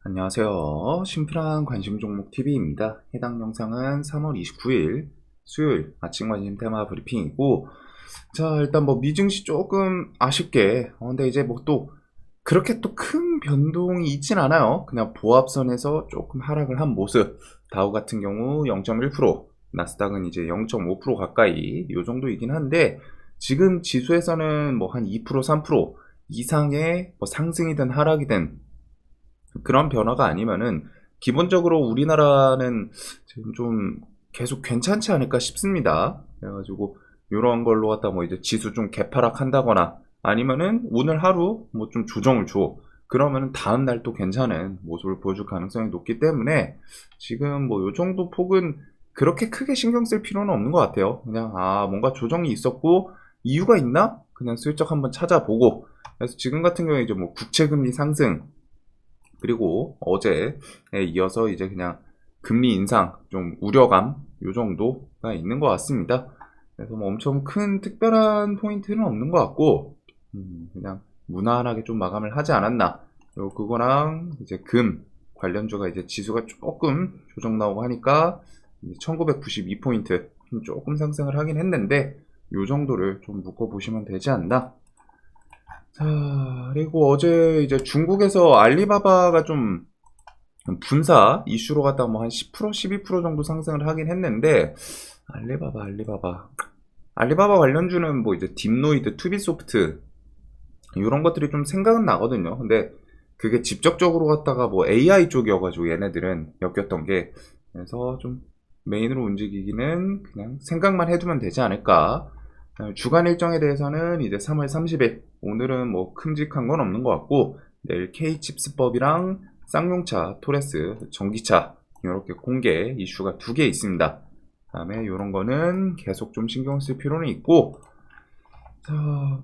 안녕하세요. 심플한 관심 종목 TV입니다. 해당 영상은 3월 29일 수요일 아침 관심 테마 브리핑이고, 자, 일단 뭐 미증시 조금 아쉽게, 근데 이제 뭐 또 그렇게 또 큰 변동이 있진 않아요. 그냥 보합선에서 조금 하락을 한 모습. 다우 같은 경우 0.1%, 나스닥은 이제 0.5% 가까이 요 정도이긴 한데, 지금 지수에서는 뭐 한 2%, 3% 이상의 뭐 상승이든 하락이든 그런 변화가 아니면은 기본적으로 우리나라는 지금 좀 계속 괜찮지 않을까 싶습니다. 그래가지고 이런 걸로 갖다 뭐 이제 지수 좀 개파락한다거나 아니면은 오늘 하루 뭐 좀 조정을 줘. 그러면은 다음 날 또 괜찮은 모습을 보여줄 가능성이 높기 때문에 지금 뭐 요 정도 폭은 그렇게 크게 신경 쓸 필요는 없는 것 같아요. 그냥 뭔가 조정이 있었고 이유가 있나? 그냥 슬쩍 한번 찾아보고. 그래서 지금 같은 경우에 이제 뭐 국채금리 상승, 그리고 어제에 이어서 이제 그냥 금리 인상 좀 우려감 요 정도가 있는 것 같습니다. 그래서 뭐 엄청 큰 특별한 포인트는 없는 것 같고, 그냥 무난하게 좀 마감을 하지 않았나. 요 그거랑 이제 금 관련주가 이제 지수가 조금 조정 나오고 하니까 1992포인트 조금 상승을 하긴 했는데, 요 정도를 좀 묶어 보시면 되지 않나. 자, 그리고 어제 이제 중국에서 알리바바가 좀 분사 이슈로 갖다 뭐 한 10%, 12% 정도 상승을 하긴 했는데, 알리바바 관련주는 뭐 이제 딥노이드, 투비소프트 이런 것들이 좀 생각은 나거든요. 근데 그게 직접적으로 갖다가 뭐 AI 쪽이어가지고 얘네들은 엮였던 게, 그래서 좀 메인으로 움직이기는 그냥 생각만 해두면 되지 않을까. 주간 일정에 대해서는 이제 3월 30일, 오늘은 뭐 큼직한 건 없는 것 같고, 내일 K칩스법이랑 쌍용차, 토레스, 전기차 이렇게 공개 이슈가 2개 있습니다. 다음에 이런 거는 계속 좀 신경 쓸 필요는 있고, 자,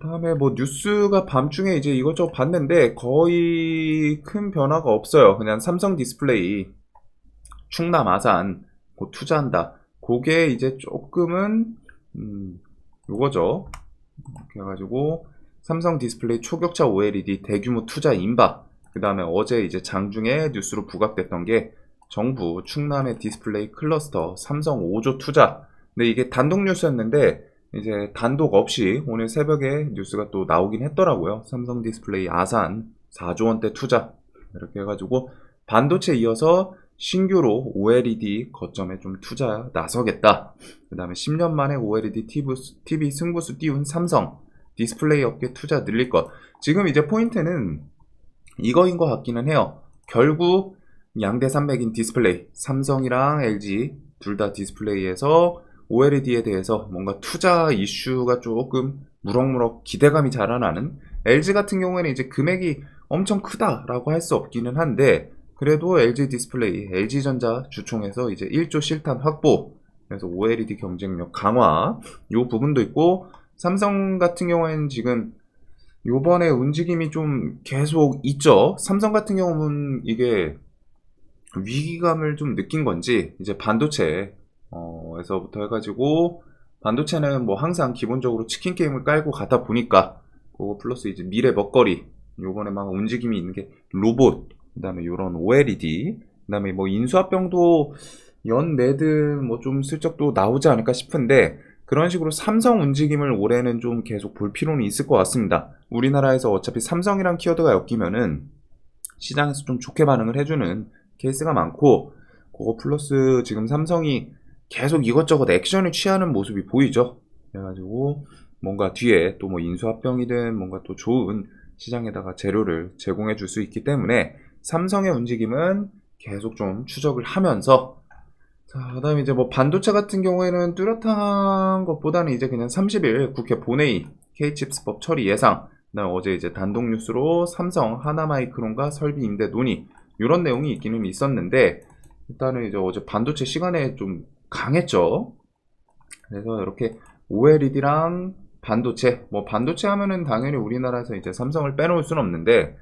다음에 뭐 뉴스가 밤중에 이제 이것저것 봤는데 거의 큰 변화가 없어요. 그냥 삼성 디스플레이 충남 아산 곧 투자한다. 그게 이제 조금은 요거죠. 이렇게 해가지고 삼성 디스플레이 초격차 OLED 대규모 투자 임박. 그 다음에 어제 이제 장중에 뉴스로 부각됐던 게 정부 충남의 디스플레이 클러스터 삼성 5조 투자. 근데 이게 단독 뉴스였는데 이제 단독 없이 오늘 새벽에 뉴스가 또 나오긴 했더라고요. 삼성 디스플레이 아산 4조 원대 투자. 이렇게 해가지고 반도체 이어서 신규로 OLED 거점에 좀 투자 나서겠다. 그 다음에 10년 만에 OLED TV 승부수 띄운 삼성 디스플레이 업계 투자 늘릴 것. 지금 이제 포인트는 이거인 것 같기는 해요. 결국 양대 산맥인 디스플레이, 삼성이랑 LG 둘 다 디스플레이에서 OLED에 대해서 뭔가 투자 이슈가 조금 무럭무럭 기대감이 자라나는. LG 같은 경우에는 이제 금액이 엄청 크다라고 할 수 없기는 한데, 그래도 LG 디스플레이, LG전자 주총에서 이제 1조 실탄 확보, 그래서 OLED 경쟁력 강화, 요 부분도 있고, 삼성 같은 경우에는 지금 요번에 움직임이 좀 계속 있죠. 삼성 같은 경우는 이게 위기감을 좀 느낀 건지, 이제 반도체, 에서부터 해가지고, 반도체는 뭐 항상 기본적으로 치킨 게임을 깔고 가다 보니까, 그거 플러스 이제 미래 먹거리, 요번에 막 움직임이 있는 게 로봇, 그 다음에 요런 OLED, 그 다음에 뭐 인수합병도 연내든 뭐 좀 슬쩍 또 나오지 않을까 싶은데, 그런 식으로 삼성 움직임을 올해는 좀 계속 볼 필요는 있을 것 같습니다. 우리나라에서 어차피 삼성이란 키워드가 엮이면은 시장에서 좀 좋게 반응을 해주는 케이스가 많고, 그거 플러스 지금 삼성이 계속 이것저것 액션을 취하는 모습이 보이죠. 그래가지고 뭔가 뒤에 또 뭐 인수합병이든 뭔가 또 좋은 시장에다가 재료를 제공해 줄 수 있기 때문에 삼성의 움직임은 계속 좀 추적을 하면서, 자, 그다음에 이제 뭐 반도체 같은 경우에는 뚜렷한 것보다는 이제 그냥 30일 국회 본회의 K칩스법 처리 예상, 그다음에 어제 이제 단독 뉴스로 삼성 하나마이크론과 설비 임대 논의 이런 내용이 있기는 있었는데, 일단은 이제 어제 반도체 시간에 좀 강했죠. 그래서 이렇게 OLED랑 반도체, 뭐 반도체 하면은 당연히 우리나라에서 이제 삼성을 빼놓을 수는 없는데,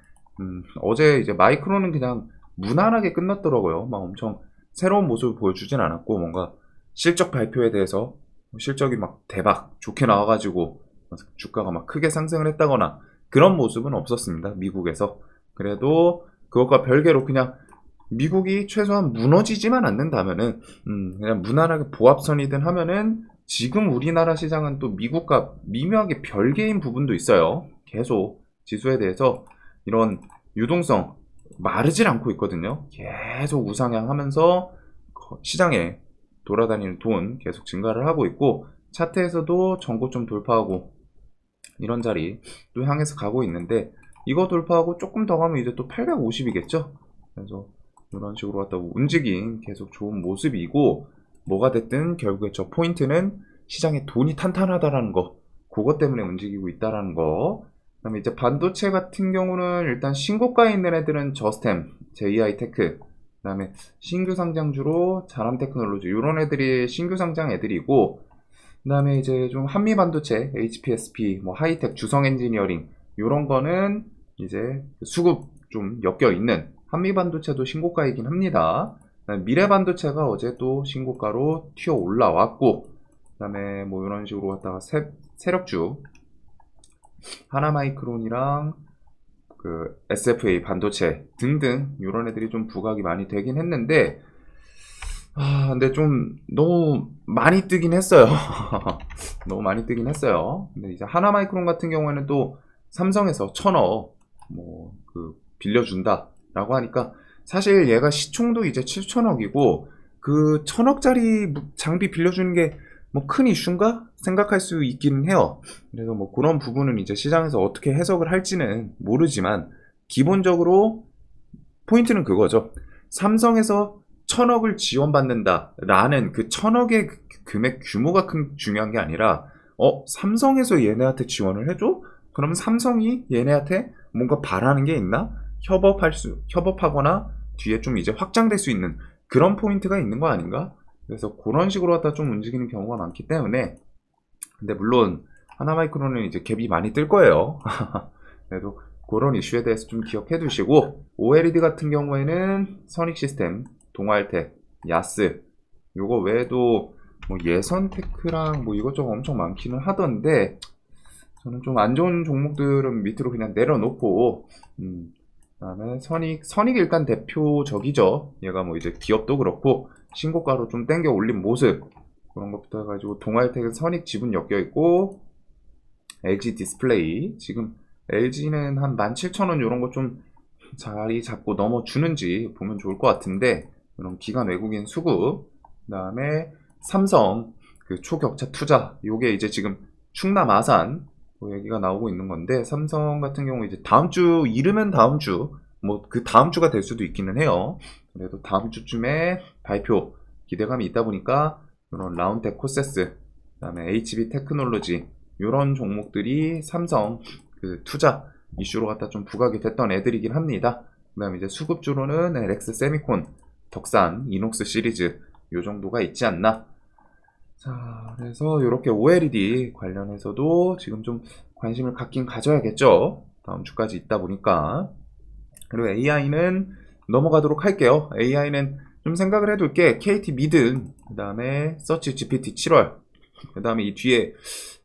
어제 이제 마이크론은 그냥 무난하게 끝났더라고요. 막 엄청 새로운 모습을 보여주진 않았고, 뭔가 실적 발표에 대해서 실적이 막 대박 좋게 나와가지고 주가가 막 크게 상승을 했다거나 그런 모습은 없었습니다. 미국에서. 그래도 그것과 별개로 그냥 미국이 최소한 무너지지만 않는다면은 그냥 무난하게 보합선이든 하면은 지금 우리나라 시장은 또 미국과 미묘하게 별개인 부분도 있어요. 계속 지수에 대해서 이런 유동성 마르질 않고 있거든요. 계속 우상향하면서 시장에 돌아다니는 돈 계속 증가를 하고 있고 차트에서도 전고점 돌파하고 이런 자리 또 향해서 가고 있는데 이거 돌파하고 조금 더 가면 이제 또 850이겠죠. 그래서 이런 식으로 갖다 움직임 계속 좋은 모습이고 뭐가 됐든 결국에 저 포인트는 시장에 돈이 탄탄하다라는 거 그것 때문에 움직이고 있다라는 거. 그다음에 이제 반도체 같은 경우는 일단 신고가에 있는 애들은 저스템, JI테크, 그다음에 신규 상장주로 자람테크놀로지 이런 애들이 신규 상장 애들이고 그다음에 이제 좀 한미 반도체, HPSP, 뭐 하이텍, 주성 엔지니어링 이런 거는 이제 수급 좀 엮여 있는 한미 반도체도 신고가이긴 합니다. 미래 반도체가 어제 또 신고가로 튀어 올라왔고 그다음에 뭐 이런 식으로 갖다가 세력주 하나마이크론이랑 그 SFA 반도체 등등 이런 애들이 좀 부각이 많이 되긴 했는데 근데 좀 너무 많이 뜨긴 했어요. 너무 많이 뜨긴 했어요. 근데 이제 하나마이크론 같은 경우에는 또 삼성에서 1000억 뭐 그 빌려준다라고 하니까 사실 얘가 시총도 이제 7천억이고 그 1000억짜리 장비 빌려주는 게 뭐 큰 이슈인가 생각할 수 있기는 해요. 그래서 뭐 그런 부분은 이제 시장에서 어떻게 해석을 할지는 모르지만 기본적으로 포인트는 그거죠. 삼성에서 1000억을 지원받는다라는 그 1000억의 금액 규모가 중요한 게 아니라 삼성에서 얘네한테 지원을 해줘? 그러면 삼성이 얘네한테 뭔가 바라는 게 있나? 협업하거나 뒤에 좀 이제 확장될 수 있는 그런 포인트가 있는 거 아닌가? 그래서 그런 식으로 갖다 좀 움직이는 경우가 많기 때문에 근데 물론 하나마이크론은 이제 갭이 많이 뜰 거예요. 그래도 그런 이슈에 대해서 좀 기억해 두시고 OLED 같은 경우에는 선익시스템, 동아일텍, 야스 요거 외에도 뭐 예선테크랑 뭐 이것저것 엄청 많기는 하던데 저는 좀 안 좋은 종목들은 밑으로 그냥 내려놓고 그다음에 선익 일단 대표적이죠. 얘가 뭐 이제 기업도 그렇고 신고가로 좀 땡겨 올린 모습 그런 것부터 해가지고 동아일텍은 선익 지분 엮여 있고 LG 디스플레이 지금 LG는 한 17,000원 이런 거 좀 자리 잡고 넘어주는지 보면 좋을 것 같은데 이런 기관 외국인 수급 그다음에 삼성 그 초격차 투자 요게 이제 지금 충남 아산 뭐 얘기가 나오고 있는 건데 삼성 같은 경우 이제 다음 주 이르면 다음 주 뭐 그 다음 주가 될 수도 있기는 해요. 그래도 다음 주쯤에 발표 기대감이 있다 보니까 이런 라운텍 코세스 그다음에 HB 테크놀로지 이런 종목들이 삼성 그 투자 이슈로 갖다 좀 부각이 됐던 애들이긴 합니다. 그다음에 이제 수급주로는 LX 세미콘, 덕산, 이녹스 시리즈 요 정도가 있지 않나. 자, 그래서 이렇게 OLED 관련해서도 지금 좀 관심을 갖긴 가져야겠죠. 다음 주까지 있다 보니까. 그리고 AI는 넘어가도록 할게요. AI는 좀 생각을 해둘 게 KT 미든, 그 다음에 서치 GPT 7월, 그 다음에 이 뒤에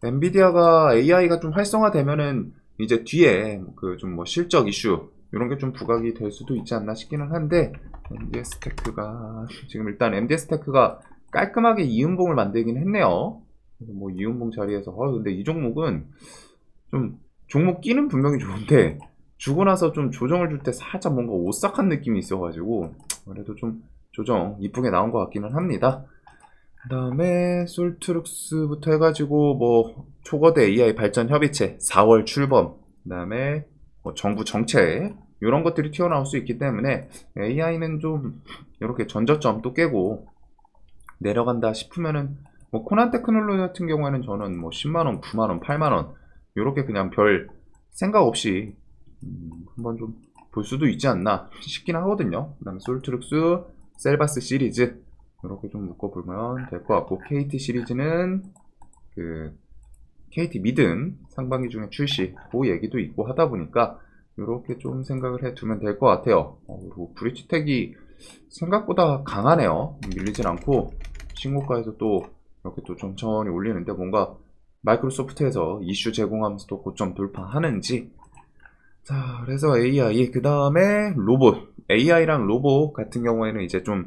엔비디아가 AI가 좀 활성화되면은 이제 뒤에 그 좀 뭐 실적 이슈 이런 게 좀 부각이 될 수도 있지 않나 싶기는 한데 MDS테크가 지금 일단 MDS테크가 깔끔하게 이음봉을 만들긴 했네요. 그래서 뭐 이음봉 자리에서 근데 이 종목은 좀 종목 끼는 분명히 좋은데 주고 나서 좀 조정을 줄 때 살짝 뭔가 오싹한 느낌이 있어가지고 그래도 좀 조정 이쁘게 나온 것 같기는 합니다. 그 다음에 솔트룩스부터 해가지고 뭐 초거대 AI 발전 협의체 4월 출범 그 다음에 뭐 정부 정책 이런 것들이 튀어나올 수 있기 때문에 AI는 좀 이렇게 전저점 또 깨고 내려간다 싶으면은 뭐 코난 테크놀로지 같은 경우에는 저는 뭐 10만원, 9만원, 8만원 이렇게 그냥 별 생각 없이 한번 좀 볼 수도 있지 않나 싶긴 하거든요. 그 다음에 솔트룩스, 셀바스 시리즈 이렇게 좀 묶어보면 될 것 같고 KT 시리즈는 그 KT 미든 상반기 중에 출시 그 얘기도 있고 하다 보니까 이렇게 좀 생각을 해두면 될 것 같아요. 그리고 브릿지텍이 생각보다 강하네요. 밀리진 않고 신고가에서 또 이렇게 또 천천히 올리는데 뭔가 마이크로소프트에서 이슈 제공하면서 또 고점 돌파하는지. 자, 그래서 AI 그 다음에 로봇 AI랑 로봇 같은 경우에는 이제 좀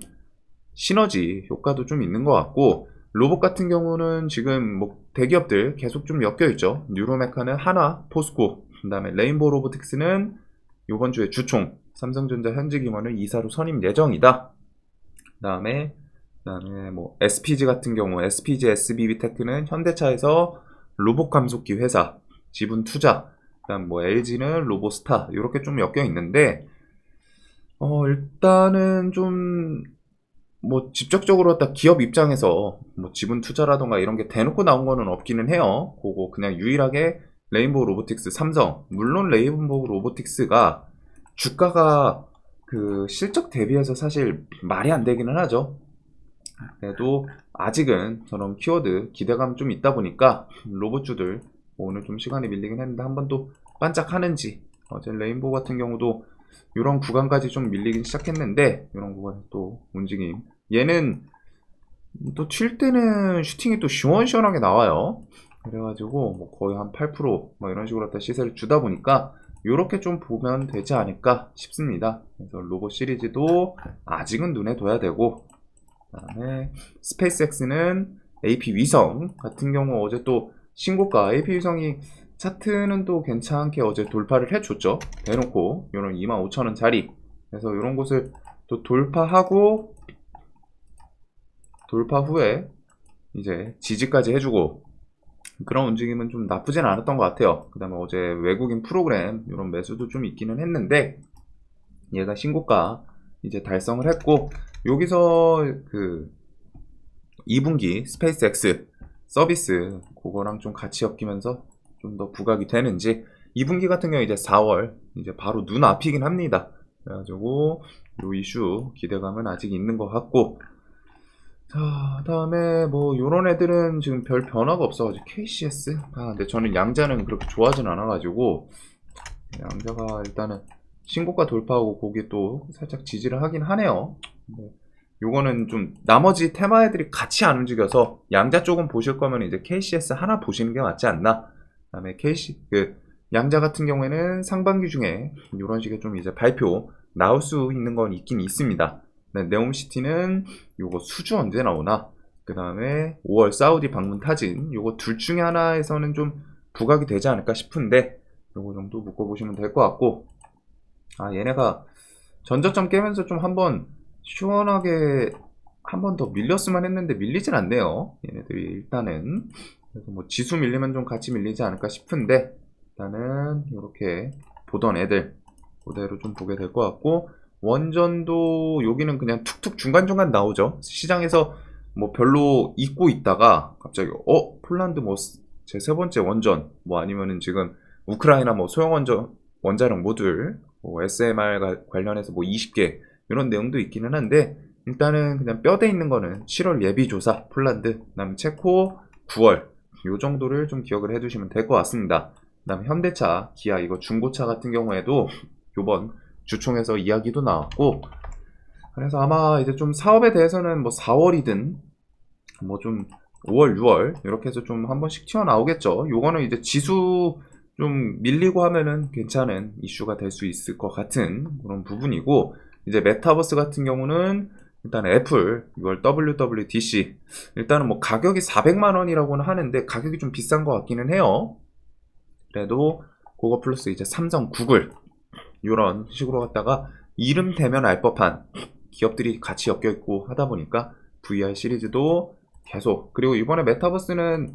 시너지 효과도 좀 있는 것 같고, 로봇 같은 경우는 지금 뭐 대기업들 계속 좀 엮여 있죠. 뉴로메카는 하나, 포스코, 그다음에 레인보우 로보틱스는 이번 주에 주총, 삼성전자 현직 임원을 이사로 선임 예정이다. 그다음에 뭐 SPG 같은 경우 SPG SBB테크는 현대차에서 로봇 감속기 회사 지분 투자, 그다음 뭐 LG는 로보스타 이렇게 좀 엮여 있는데, 일단은 좀 뭐 직접적으로 딱 기업 입장에서 뭐 지분 투자라던가 이런 게 대놓고 나온 거는 없기는 해요. 그거 그냥 유일하게 레인보우 로보틱스, 삼성, 물론 레인보우 로보틱스가 주가가 그 실적 대비해서 사실 말이 안 되기는 하죠. 그래도 아직은 저런 키워드 기대감 좀 있다 보니까 로봇주들 오늘 좀 시간이 밀리긴 했는데 한 번 또 반짝하는지, 어제 레인보우 같은 경우도 이런 구간까지 좀 밀리긴 시작했는데 이런 구간 또 움직임, 얘는 또 칠 때는 슈팅이 또 시원시원하게 나와요. 그래가지고 뭐 거의 한 8%뭐 이런 식으로 갖다 시세를 주다 보니까 이렇게 좀 보면 되지 않을까 싶습니다. 그래서 로봇 시리즈도 아직은 눈에 둬야 되고, 그다음에 스페이스X는 AP 위성 같은 경우 어제 또 신고가, AP 위성이 차트는 또 괜찮게 어제 돌파를 해줬죠. 대놓고 이런 25,000원짜리, 그래서 이런 곳을 또 돌파하고 돌파 후에 이제 지지까지 해주고, 그런 움직임은 좀 나쁘진 않았던 것 같아요. 그 다음에 어제 외국인 프로그램 이런 매수도 좀 있기는 했는데, 얘가 신고가 이제 달성을 했고, 여기서 그 2분기 스페이스X 서비스 그거랑 좀 같이 엮이면서 좀 더 부각이 되는지, 2분기 같은 경우 이제 4월 이제 바로 눈앞이긴 합니다. 그래가지고 요 이슈 기대감은 아직 있는 것 같고, 자, 다음에 뭐 요런 애들은 지금 별 변화가 없어가지고 KCS, 근데 저는 양자는 그렇게 좋아하진 않아가지고, 양자가 일단은 신고가 돌파하고 거기에 또 살짝 지지를 하긴 하네요. 요거는 좀 나머지 테마 애들이 같이 안 움직여서 양자 쪽은 보실 거면 이제 KCS 하나 보시는 게 맞지 않나. 그다음에 양자 같은 경우에는 상반기 중에 이런 식의 좀 이제 발표 나올 수 있는 건 있긴 있습니다. 네옴시티는 요거 수주 언제 나오나, 그 다음에 5월 사우디 방문 타진, 요거 둘 중에 하나에서는 좀 부각이 되지 않을까 싶은데, 요거 정도 묶어보시면 될 것 같고, 얘네가 전저점 깨면서 좀 한번 시원하게 한 번 더 밀렸으면 했는데 밀리진 않네요. 얘네들이 일단은. 그래서 뭐 지수 밀리면 좀 같이 밀리지 않을까 싶은데, 일단은 이렇게 보던 애들 그대로 좀 보게 될 것 같고, 원전도 여기는 그냥 툭툭 중간중간 나오죠. 시장에서 뭐 별로 잊고 있다가 갑자기 폴란드 뭐 제 세 번째 원전, 뭐 아니면은 지금 우크라이나 뭐 소형 원자력 모듈 뭐 SMR 관련해서 뭐 20개 이런 내용도 있기는 한데, 일단은 그냥 뼈대 있는 거는 7월 예비조사 폴란드, 그다음 체코 9월 요 정도를 좀 기억을 해두시면 될 것 같습니다. 그다음 현대차, 기아 이거 중고차 같은 경우에도 요번 주총에서 이야기도 나왔고, 그래서 아마 이제 좀 사업에 대해서는 뭐 4월이든 뭐 좀 5월, 6월 이렇게 해서 좀 한 번씩 튀어나오겠죠. 요거는 이제 지수 좀 밀리고 하면은 괜찮은 이슈가 될 수 있을 것 같은 그런 부분이고, 이제 메타버스 같은 경우는 일단 애플 이걸 WWDC, 일단은 뭐 가격이 400만 원이라고는 하는데 가격이 좀 비싼 것 같기는 해요. 그래도 그거 플러스 이제 삼성, 구글 이런 식으로 갖다가 이름 대면 알 법한 기업들이 같이 엮여 있고 하다 보니까 VR 시리즈도 계속, 그리고 이번에 메타버스는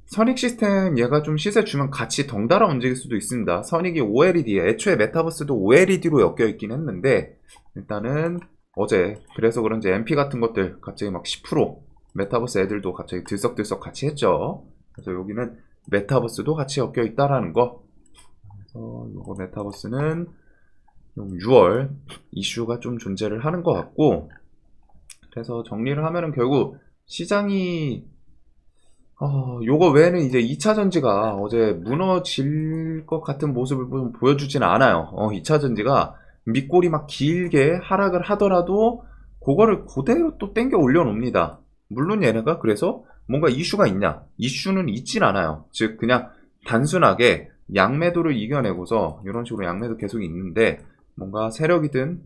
선익 시스템 얘가 좀 시세 주면 같이 덩달아 움직일 수도 있습니다. 선익이 OLED에, 애초에 메타버스도 OLED로 엮여 있긴 했는데, 일단은 어제 그래서 그런지 MP 같은 것들 갑자기 막 10%, 메타버스 애들도 갑자기 들썩들썩 같이 했죠. 그래서 여기는 메타버스도 같이 엮여 있다라는 거. 그래서 요거 메타버스는 6월 이슈가 좀 존재를 하는 것 같고, 그래서 정리를 하면은 결국 시장이 요거 외에는 이제 2차 전지가 어제 무너질 것 같은 모습을 좀 보여주진 않아요. 2차 전지가 밑골이 막 길게 하락을 하더라도 그거를 그대로 또 땡겨 올려놓습니다. 물론 얘네가 그래서 뭔가 이슈가 있냐? 이슈는 있진 않아요. 즉 그냥 단순하게 양매도를 이겨내고서 이런 식으로 양매도 계속 있는데, 뭔가 세력이든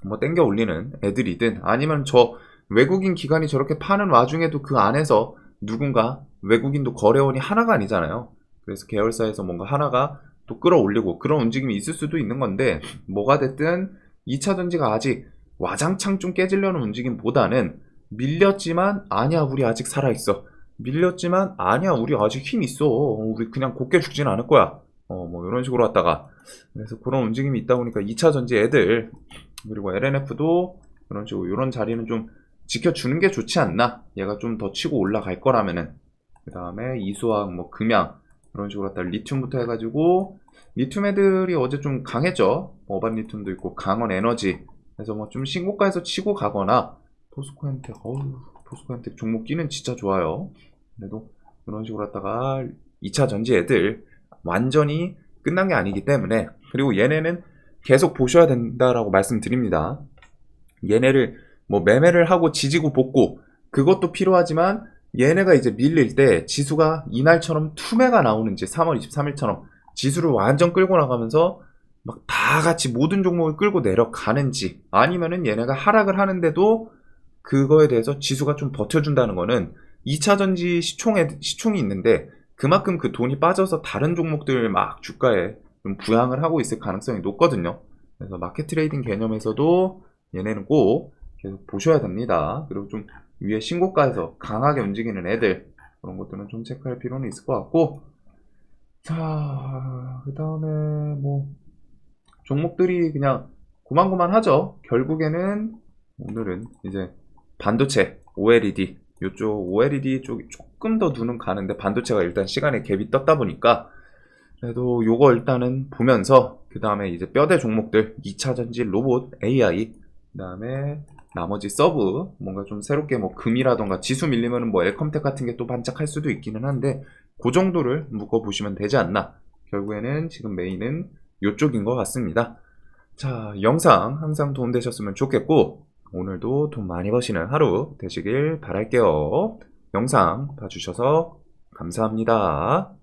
뭐 땡겨 올리는 애들이든 아니면 저 외국인 기관이 저렇게 파는 와중에도 그 안에서 누군가 외국인도 거래원이 하나가 아니잖아요. 그래서 계열사에서 뭔가 하나가 또 끌어올리고 그런 움직임이 있을 수도 있는 건데 뭐가 됐든 2차 전지가 아직 와장창 좀 깨지려는 움직임보다는 밀렸지만 아니야 우리 아직 살아있어. 밀렸지만 아니야 우리 아직 힘 있어. 우리 그냥 곱게 죽진 않을 거야. 뭐 이런 식으로 왔다가 그래서 그런 움직임이 있다 보니까 2차 전지 애들 그리고 LNF도 그런 식으로 이런 자리는 좀 지켜주는 게 좋지 않나. 얘가 좀 더 치고 올라갈 거라면은 그 다음에 이수학 뭐 금양 그런 식으로 갖다 리튬부터 해가지고 리튬 애들이 어제 좀 강했죠. 어반 리튬도 있고 강원 에너지 그래서 뭐 좀 신고가에서 치고 가거나 포스코엔텍 포스코엔텍 종목 끼는 진짜 좋아요. 그래도 그런 식으로 갖다가 2차 전지 애들 완전히 끝난 게 아니기 때문에 그리고 얘네는 계속 보셔야 된다라고 말씀드립니다. 얘네를 뭐 매매를 하고 지지고 볶고 그것도 필요하지만 얘네가 이제 밀릴 때 지수가 이날처럼 투매가 나오는지 3월 23일처럼 지수를 완전 끌고 나가면서 막 다 같이 모든 종목을 끌고 내려가는지 아니면은 얘네가 하락을 하는데도 그거에 대해서 지수가 좀 버텨준다는 거는 2차 전지 시총이 있는데 그만큼 그 돈이 빠져서 다른 종목들 막 주가에 좀 부양을 하고 있을 가능성이 높거든요. 그래서 마켓 트레이딩 개념에서도 얘네는 꼭 계속 보셔야 됩니다. 그리고 좀 위에 신고가에서 강하게 움직이는 애들 그런 것들은 좀 체크할 필요는 있을 것 같고 자, 그 다음에 뭐 종목들이 그냥 고만고만하죠. 결국에는 오늘은 이제 반도체 OLED 이쪽 OLED 쪽이 조금 더 눈은 가는데 반도체가 일단 시간에 갭이 떴다 보니까 그래도 요거 일단은 보면서 그 다음에 이제 뼈대 종목들 2차 전지 로봇 AI 그 다음에 나머지 서브 뭔가 좀 새롭게 뭐 금이라던가 지수 밀리면은 뭐 엘컴텍 같은 게 또 반짝할 수도 있기는 한데 그 정도를 묶어 보시면 되지 않나. 결국에는 지금 메인은 요쪽인 것 같습니다. 자, 영상 항상 도움되셨으면 좋겠고 오늘도 돈 많이 버시는 하루 되시길 바랄게요. 영상 봐주셔서 감사합니다.